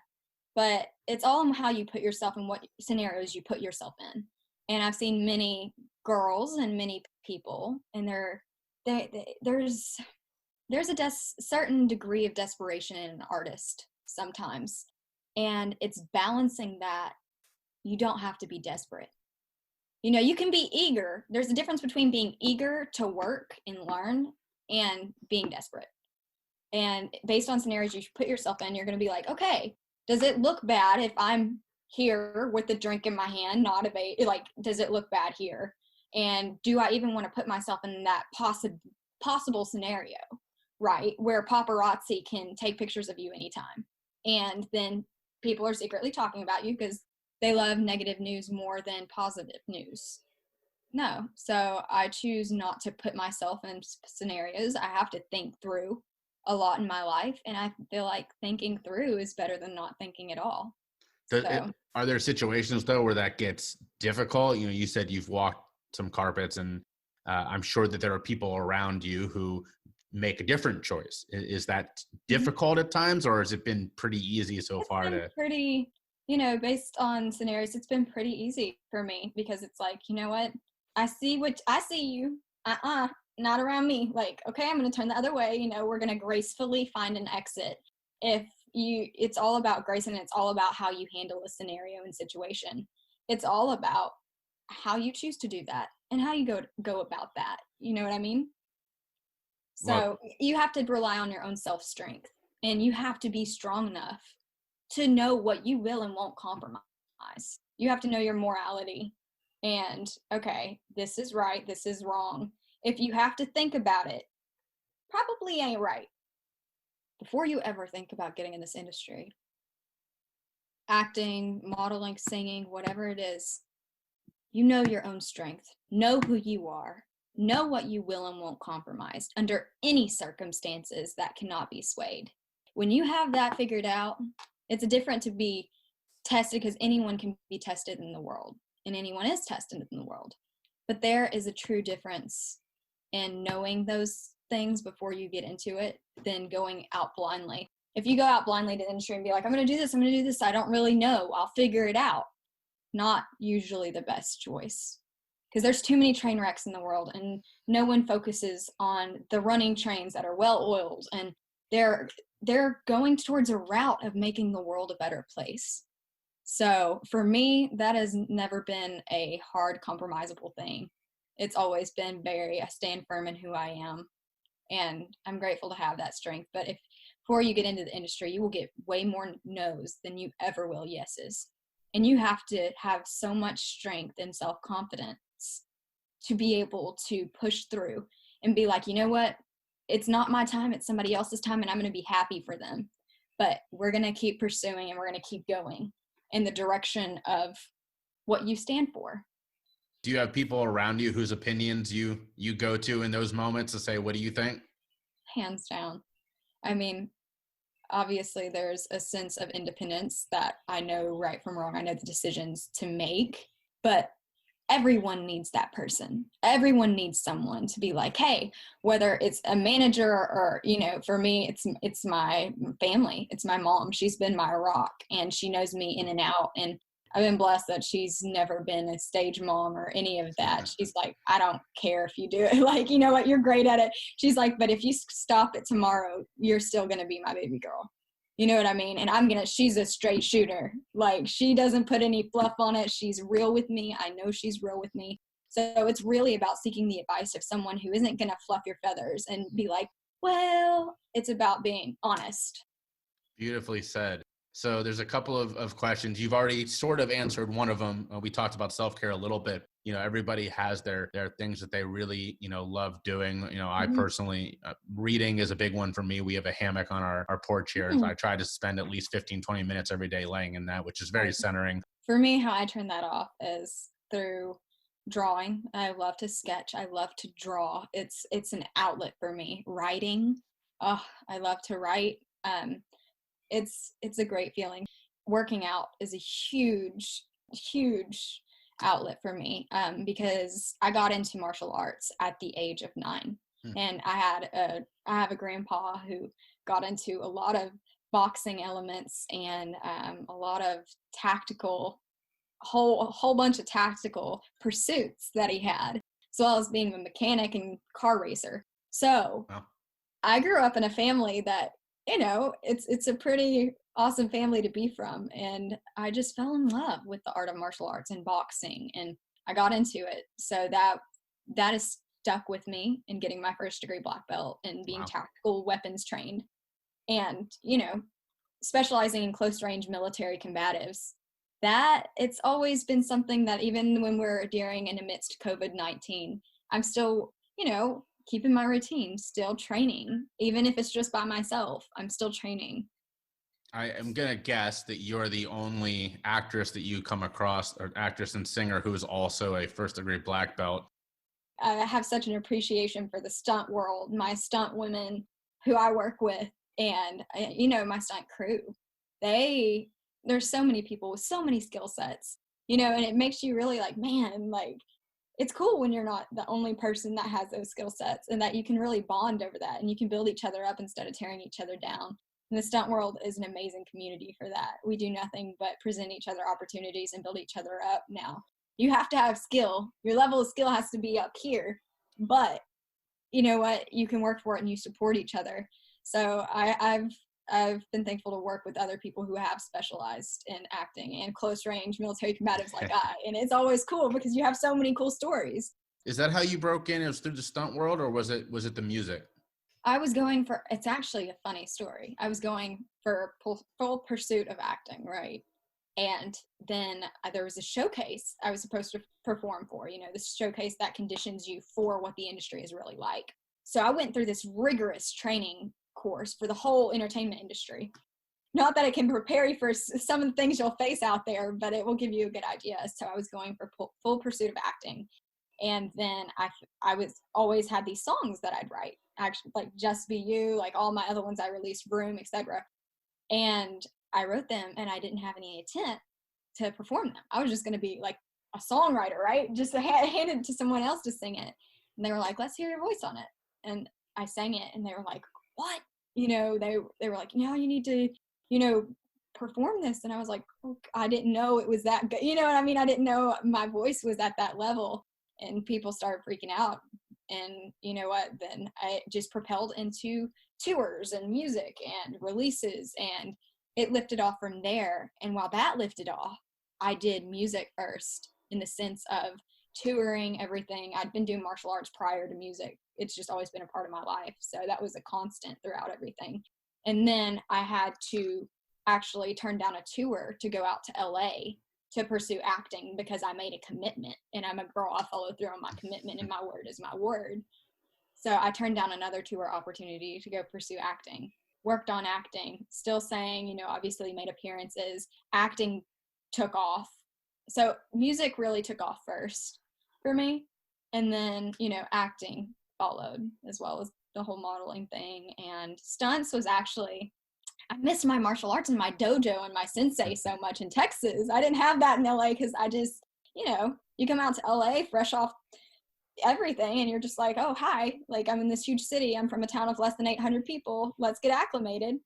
[SPEAKER 1] But it's all in how you put yourself in, what scenarios you put yourself in. And I've seen many girls and many people, and there's a certain degree of desperation in an artist sometimes. And it's balancing that. You don't have to be desperate. You can be eager. There's a difference between being eager to work and learn and being desperate. And based on scenarios you put yourself in, you're going to be like, okay, does it look bad if I'm here with the drink in my hand, not like, does it look bad here? And do I even want to put myself in that possible scenario, right? Where paparazzi can take pictures of you anytime. And then people are secretly talking about you because they love negative news more than positive news. No. So I choose not to put myself in scenarios I have to think through a lot in my life. And I feel like thinking through is better than not thinking at all.
[SPEAKER 3] Are there situations, though, where that gets difficult? You said you've walked some carpets, and I'm sure that there are people around you who make a different choice. Is that difficult at times, or has it been pretty easy so far?
[SPEAKER 1] Pretty, based on scenarios, it's been pretty easy for me, because it's like, you know what? I see you. Not around me. Like, okay, I'm going to turn the other way. We're going to gracefully find an exit. It's all about grace, and it's all about how you handle a scenario and situation. It's all about how you choose to do that and how you go about that. You know what I mean? So you have to rely on your own self-strength, and you have to be strong enough to know what you will and won't compromise. You have to know your morality and, okay, this is right, this is wrong. If you have to think about it, probably ain't right. Before you ever think about getting in this industry, acting, modeling, singing, whatever it is, know your own strength. Know who you are. Know what you will and won't compromise under any circumstances that cannot be swayed. When you have that figured out, it's different to be tested, because anyone can be tested in the world, and anyone is tested in the world. But there is a true difference in knowing those things before you get into it than going out blindly. If you go out blindly to the industry and be like, I'm going to do this, I don't really know, I'll figure it out. Not usually the best choice, because there's too many train wrecks in the world, and no one focuses on the running trains that are well oiled, and they're going towards a route of making the world a better place. So for me, that has never been a hard compromisable thing. It's always been I stand firm in who I am, and I'm grateful to have that strength. But before you get into the industry, you will get way more no's than you ever will yeses. And you have to have so much strength and self-confidence to be able to push through and be like, you know what? It's not my time, it's somebody else's time, and I'm going to be happy for them. But we're going to keep pursuing, and we're going to keep going in the direction of what you stand for.
[SPEAKER 3] Do you have people around you whose opinions you go to in those moments to say, what do you think?
[SPEAKER 1] Hands down. I mean, obviously there's a sense of independence that I know right from wrong. I know the decisions to make, but everyone needs that person. Everyone needs someone to be like, hey, whether it's a manager or, for me, it's my family. It's my mom. She's been my rock, and she knows me in and out. And I've been blessed that she's never been a stage mom or any of that. She's like, I don't care if you do it. Like, you know what? You're great at it. She's like, but if you stop it tomorrow, you're still going to be my baby girl. You know what I mean? And she's a straight shooter. Like, she doesn't put any fluff on it. She's real with me. I know she's real with me. So it's really about seeking the advice of someone who isn't going to fluff your feathers and be like, well, it's about being honest.
[SPEAKER 3] Beautifully said. So there's a couple of questions. You've already sort of answered one of them. We talked about self-care a little bit. Everybody has their things that they really, love doing. I
[SPEAKER 1] Mhm.
[SPEAKER 3] personally, reading is a big one for me. We have a hammock on our porch here. And
[SPEAKER 1] Mhm.
[SPEAKER 3] I try to spend at least 15, 20 minutes every day laying in that, which is very
[SPEAKER 1] Right.
[SPEAKER 3] centering.
[SPEAKER 1] For me, how I turn that off is through drawing. I love to sketch. I love to draw. It's an outlet for me. Writing. Oh, I love to write. It's a great feeling. Working out is a huge outlet for me, because I got into martial arts at the age of 9,
[SPEAKER 3] Hmm.
[SPEAKER 1] and I have a grandpa who got into a lot of boxing elements and a lot of tactical a whole bunch of tactical pursuits that he had, as well as being a mechanic and car racer. So
[SPEAKER 3] Wow.
[SPEAKER 1] I grew up in a family that, it's a pretty awesome family to be from. And I just fell in love with the art of martial arts and boxing, and I got into it. So that has stuck with me in getting my first degree black belt and being
[SPEAKER 3] Wow.
[SPEAKER 1] tactical weapons trained and, specializing in close range military combatives. That it's always been something that even when we're during and amidst COVID-19, I'm still, keeping my routine, still training. Even if it's just by myself, I'm still training.
[SPEAKER 3] I am going to guess that you're the only actress that you come across, or actress and singer, who is also a first degree black belt.
[SPEAKER 1] I have such an appreciation for the stunt world, my stunt women who I work with, and my stunt crew. There's so many people with so many skill sets, and it makes you really like, man, like it's cool when you're not the only person that has those skill sets, and that you can really bond over that and you can build each other up instead of tearing each other down. And the stunt world is an amazing community for that. We do nothing but present each other opportunities and build each other up. Now, you have to have skill. Your level of skill has to be up here, but you know what? You can work for it and you support each other. So I've been thankful to work with other people who have specialized in acting and close range military combatives like and it's always cool because you have so many cool stories.
[SPEAKER 3] Is that how you broke in? It was through the stunt world, or was it the music?
[SPEAKER 1] I was going for, it's actually a funny story. I was going for full pursuit of acting, right? And then there was a showcase I was supposed to perform for, this showcase that conditions you for what the industry is really like. So I went through this rigorous training course for the whole entertainment industry. Not that it can prepare you for some of the things you'll face out there, but it will give you a good idea. So I was going for full pursuit of acting. And then I was always had these songs that I'd write, actually, like Just Be You, like all my other ones I released, Broom, etc. And I wrote them and I didn't have any intent to perform them. I was just going to be like a songwriter, right? Just hand it to someone else to sing it. And they were like, let's hear your voice on it. And I sang it and they were like, what? They were like, no, you need to, perform this. And I was like, oh, I didn't know it was that good. You know what I mean? I didn't know my voice was at that level. And people started freaking out. And you know what? Then I just propelled into tours and music and releases, and it lifted off from there. And while that lifted off, I did music first in the sense of touring everything. I'd been doing martial arts prior to music. It's just always been a part of my life. So that was a constant throughout everything. And then I had to actually turn down a tour to go out to LA to pursue acting because I made a commitment, and I'm a girl. I follow through on my commitment, and my word is my word. So I turned down another tour opportunity to go pursue acting. Worked on acting, still sang, obviously made appearances. Acting took off. So music really took off first for me. And then, acting followed, as well as the whole modeling thing. And stunts was actually, I missed my martial arts and my dojo and my sensei so much in Texas. I didn't have that in LA because I just, you come out to LA fresh off everything and you're just like, oh, hi, like I'm in this huge city. I'm from a town of less than 800 people. Let's get acclimated.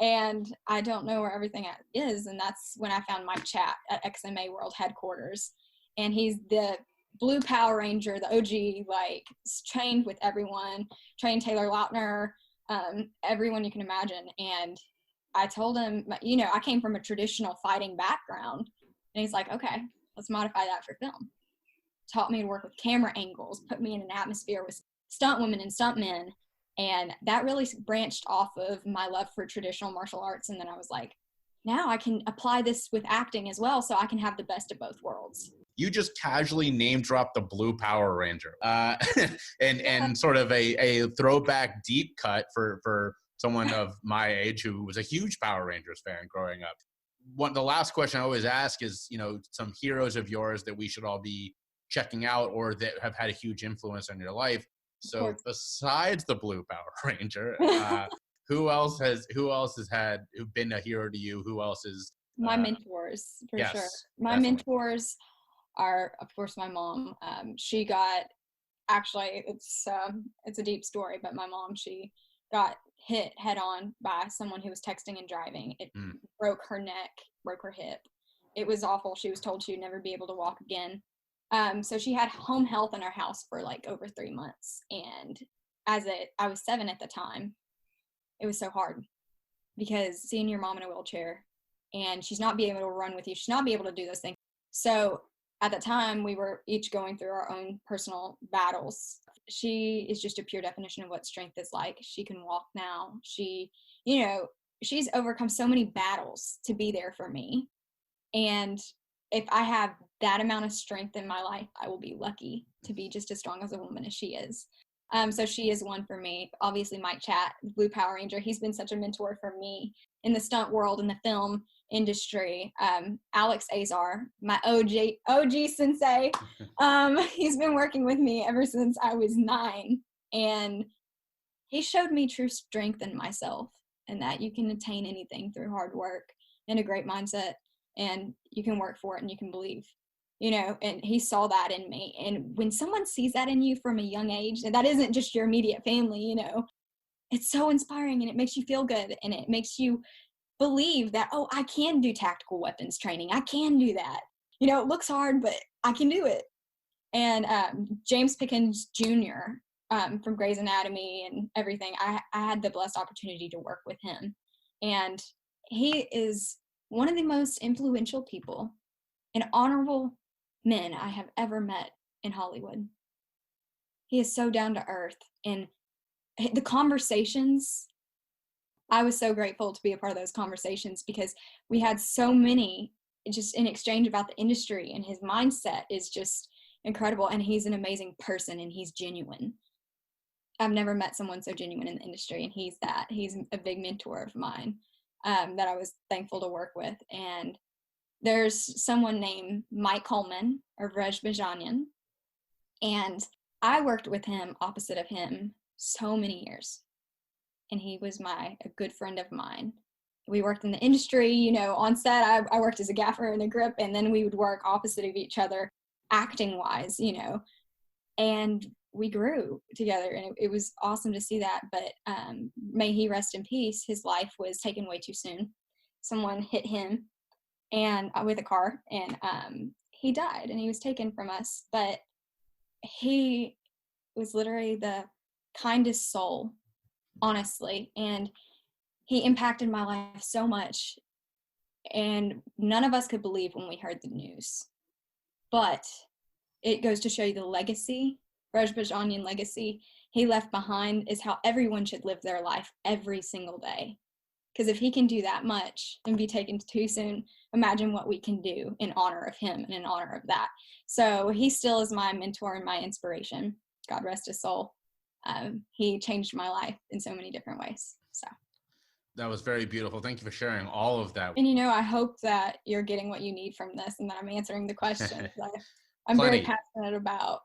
[SPEAKER 1] And I don't know where everything is. And that's when I found Mike Chat at XMA World Headquarters. And he's the blue Power Ranger, the OG, like trained with everyone, trained Taylor Lautner, everyone you can imagine. And I told him, I came from a traditional fighting background. And he's like, okay, let's modify that for film. Taught me to work with camera angles, put me in an atmosphere with stunt women and stunt men. And that really branched off of my love for traditional martial arts. And then I was like, now I can apply this with acting as well, so I can have the best of both worlds.
[SPEAKER 3] You just casually name dropped the Blue Power Ranger, and sort of a throwback deep cut for someone of my age who was a huge Power Rangers fan growing up. The last question I always ask is, some heroes of yours that we should all be checking out or that have had a huge influence on your life. So besides the Blue Power Ranger, who else has been a hero to you? Who else is
[SPEAKER 1] my mentors, for
[SPEAKER 3] yes,
[SPEAKER 1] sure. My
[SPEAKER 3] definitely.
[SPEAKER 1] mentors are, of course, my mom. She got, actually, it's a deep story, but my mom, she got hit head on by someone who was texting and driving. It broke her neck, broke her hip. It was awful. She was told she'd never be able to walk again. So she had home health in our house for like over 3 months. And I was 7 at the time. It was so hard because seeing your mom in a wheelchair and she's not being able to run with you, she's not be able to do those things. So at the time, we were each going through our own personal battles. She is just a pure definition of what strength is like. She can walk now. She's overcome so many battles to be there for me. And if I have that amount of strength in my life, I will be lucky to be just as strong as a woman as she is. So she is one for me. Obviously, Mike Chat, Blue Power Ranger, he's been such a mentor for me in the stunt world, in the film industry. Alex Azar, my OG sensei, he's been working with me ever since I was 9. And he showed me true strength in myself and that you can attain anything through hard work and a great mindset, and you can work for it and you can believe. And he saw that in me. And when someone sees that in you from a young age, and that isn't just your immediate family, it's so inspiring and it makes you feel good and it makes you believe that, oh, I can do tactical weapons training. I can do that. It looks hard, but I can do it. And James Pickens Jr. From Grey's Anatomy and everything, I had the blessed opportunity to work with him. And he is one of the most influential people and honorable men I have ever met in Hollywood. He is so down to earth, and the conversations, I was so grateful to be a part of those conversations because we had so many just in exchange about the industry, and his mindset is just incredible, and he's an amazing person and he's genuine. I've never met someone so genuine in the industry, and he's a big mentor of mine that I was thankful to work with. And there's someone named Mike Coleman or Vrej Bajanian, and I worked with him opposite of him so many years, and he was a good friend of mine. We worked in the industry, on set. I worked as a gaffer and a grip, and then we would work opposite of each other acting wise, and we grew together, and it was awesome to see that. But may he rest in peace. His life was taken way too soon. Someone hit him and with a car, and he died, and he was taken from us. But he was literally the kindest soul, honestly, and he impacted my life so much, and none of us could believe when we heard the news. But it goes to show you the legacy, Vrej Bajanian legacy he left behind is how everyone should live their life every single day. Because if he can do that much and be taken too soon, imagine what we can do in honor of him and in honor of that. So he still is my mentor and my inspiration. God rest his soul. He changed my life in so many different ways. So
[SPEAKER 3] that was very beautiful. Thank you for sharing all of that.
[SPEAKER 1] And I hope that you're getting what you need from this and that I'm answering the questions. I'm very passionate about,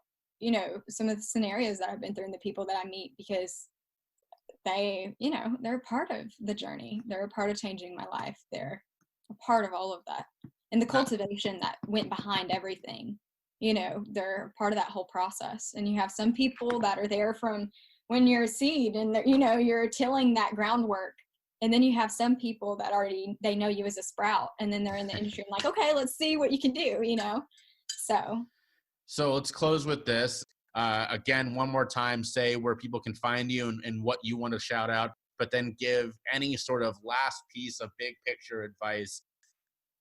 [SPEAKER 1] some of the scenarios that I've been through and the people that I meet, because they're a part of the journey. They're a part of changing my life. They're a part of all of that. And the cultivation that went behind everything, they're part of that whole process. And you have some people that are there from when you're a seed and, you're tilling that groundwork. And then you have some people that they know you as a sprout, and then they're in the industry and like, okay, let's see what you can do,
[SPEAKER 3] So let's close with this. Again, one more time, say where people can find you and what you want to shout out, but then give any sort of last piece of big picture advice.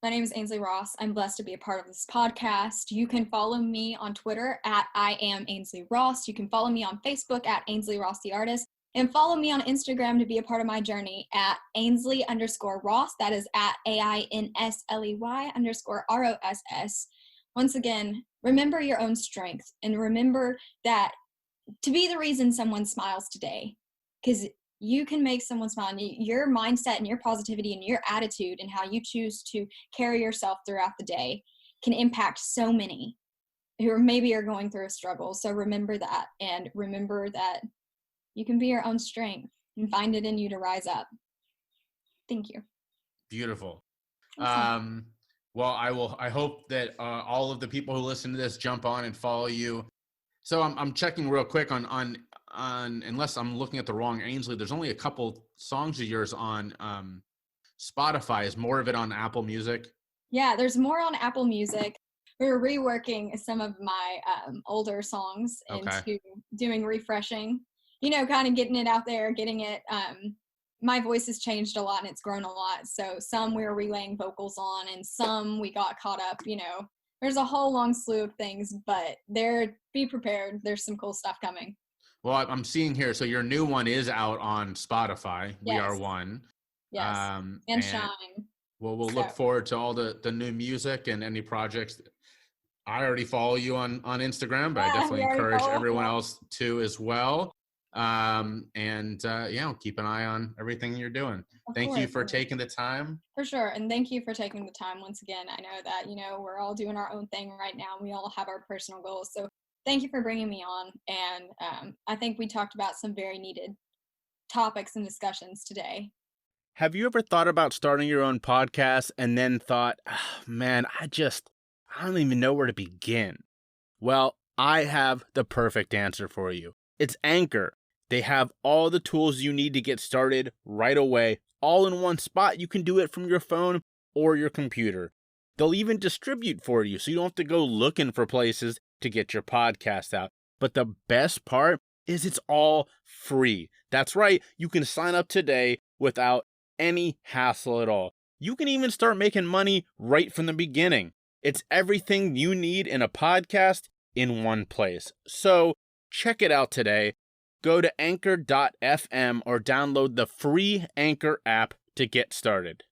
[SPEAKER 1] My name is Ainsley Ross. I'm blessed to be a part of this podcast. You can follow me on Twitter at I am Ainsley Ross. You can follow me on Facebook at Ainsley Ross the Artist. And follow me on Instagram to be a part of my journey at Ainsley_Ross. That is at AINSLEY_ROSS. Once again, remember your own strength and remember that to be the reason someone smiles today, because you can make someone smile. And your mindset and your positivity and your attitude and how you choose to carry yourself throughout the day can impact so many who maybe are going through a struggle. So remember that, and remember that you can be your own strength and find it in you to rise up. Thank you.
[SPEAKER 3] Beautiful.
[SPEAKER 1] Awesome.
[SPEAKER 3] Well, I hope that all of the people who listen to this jump on and follow you. So I'm checking real quick on unless I'm looking at the wrong Ainsley. There's only a couple songs of yours on Spotify. Is more of it on Apple Music?
[SPEAKER 1] Yeah, there's more on Apple Music. We're reworking some of my older songs into doing refreshing. Kind of getting it out there, getting it. My voice has changed a lot and it's grown a lot. So some we were relaying vocals on, and some we got caught up. There's a whole long slew of things, but be prepared. There's some cool stuff coming.
[SPEAKER 3] Well, I'm seeing here. So your new one is out on Spotify. Yes. We Are One.
[SPEAKER 1] Yes. And Shine.
[SPEAKER 3] Well, we'll look forward to all the new music and any projects. I already follow you on Instagram, but I definitely encourage everyone else to as well. We'll keep an eye on everything you're doing. Thank you for taking the time.
[SPEAKER 1] For sure. And thank you for taking the time once again. I know that, we're all doing our own thing right now. We all have our personal goals. So thank you for bringing me on. And I think we talked about some very needed topics and discussions today.
[SPEAKER 5] Have you ever thought about starting your own podcast and then thought, man, I don't even know where to begin? Well, I have the perfect answer for you. It's Anchor. They have all the tools you need to get started right away, all in one spot. You can do it from your phone or your computer. They'll even distribute for you, so you don't have to go looking for places to get your podcast out. But the best part is it's all free. That's right. You can sign up today without any hassle at all. You can even start making money right from the beginning. It's everything you need in a podcast in one place. So check it out today. Go to anchor.fm or download the free Anchor app to get started.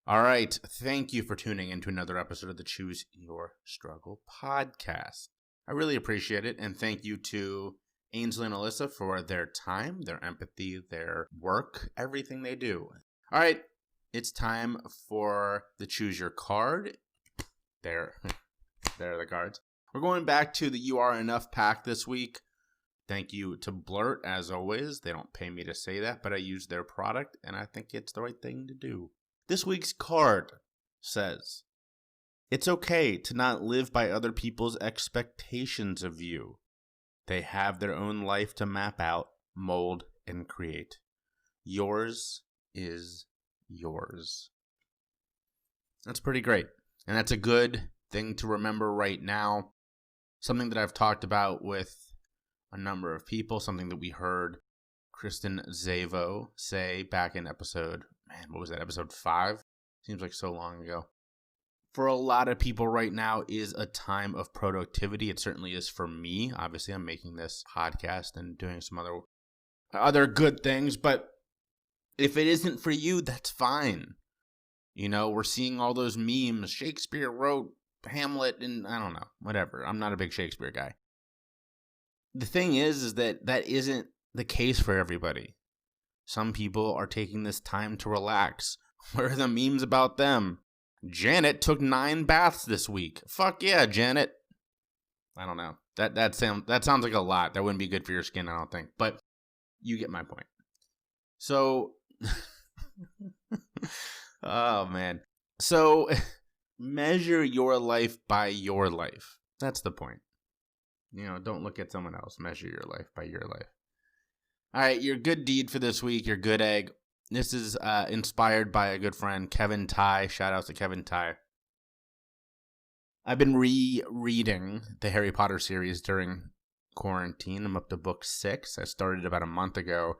[SPEAKER 3] All right. Thank you for tuning in to another episode of the Choose Your Struggle podcast. I really appreciate it. And thank you to Ainsley and Alissa for their time, their empathy, their work, everything they do. All right. It's time for the Choose Your card. There are the cards. We're going back to the You Are Enough pack this week. Thank you to Blurt, as always. They don't pay me to say that, but I use their product, and I think it's the right thing to do. This week's card says, it's okay to not live by other people's expectations of you. They have their own life to map out, mold, and create. Yours is yours. That's pretty great. And that's a good thing to remember right now. Something that I've talked about with a number of people, something that we heard Kristen Zavo say back in episode 5? Seems like so long ago. For a lot of people right now is a time of productivity. It certainly is for me. Obviously, I'm making this podcast and doing some other good things, but if it isn't for you, that's fine. We're seeing all those memes. Shakespeare wrote Hamlet, and I don't know, whatever. I'm not a big Shakespeare guy. The thing is that isn't the case for everybody. Some people are taking this time to relax. Where are the memes about them? Janet took 9 baths this week. Fuck yeah, Janet. I don't know. That sounds like a lot. That wouldn't be good for your skin, I don't think. But you get my point. So, oh man. So, measure your life by your life. That's the point. Don't look at someone else. Measure your life by your life. All right, your good deed for this week, your good egg. This is inspired by a good friend, Kevin Ty. Shout out to Kevin Ty. I've been rereading the Harry Potter series during quarantine. I'm up to book 6. I started about a month ago.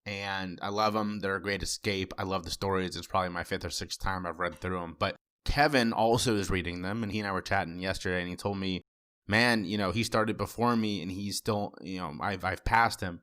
[SPEAKER 3] and I love them. They're a great escape. I love the stories. It's probably my 5th or 6th time I've read through them. But Kevin also is reading them, and he and I were chatting yesterday, and he told me, man, he started before me, and he's still, I've passed him.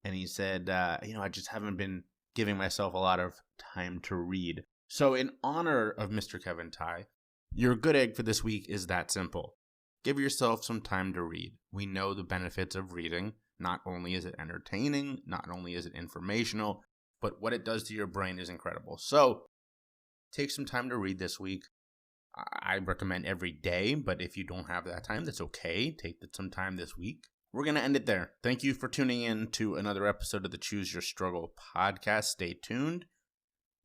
[SPEAKER 3] And he said, I just haven't been giving myself a lot of time to read. So in honor of Mr. Kevin Ty, your good egg for this week is that simple. Give yourself some time to read. We know the benefits of reading. Not only is it entertaining, not only is it informational, but what it does to your brain is incredible. So take some time to read this week. I recommend every day, but if you don't have that time, that's okay. Take some time this week. We're going to end it there. Thank you for tuning in to another episode of the Choose Your Struggle podcast. Stay tuned.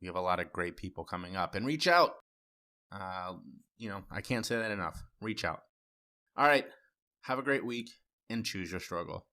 [SPEAKER 3] We have a lot of great people coming up. And reach out. I can't say that enough. Reach out. All right. Have a great week and choose your struggle.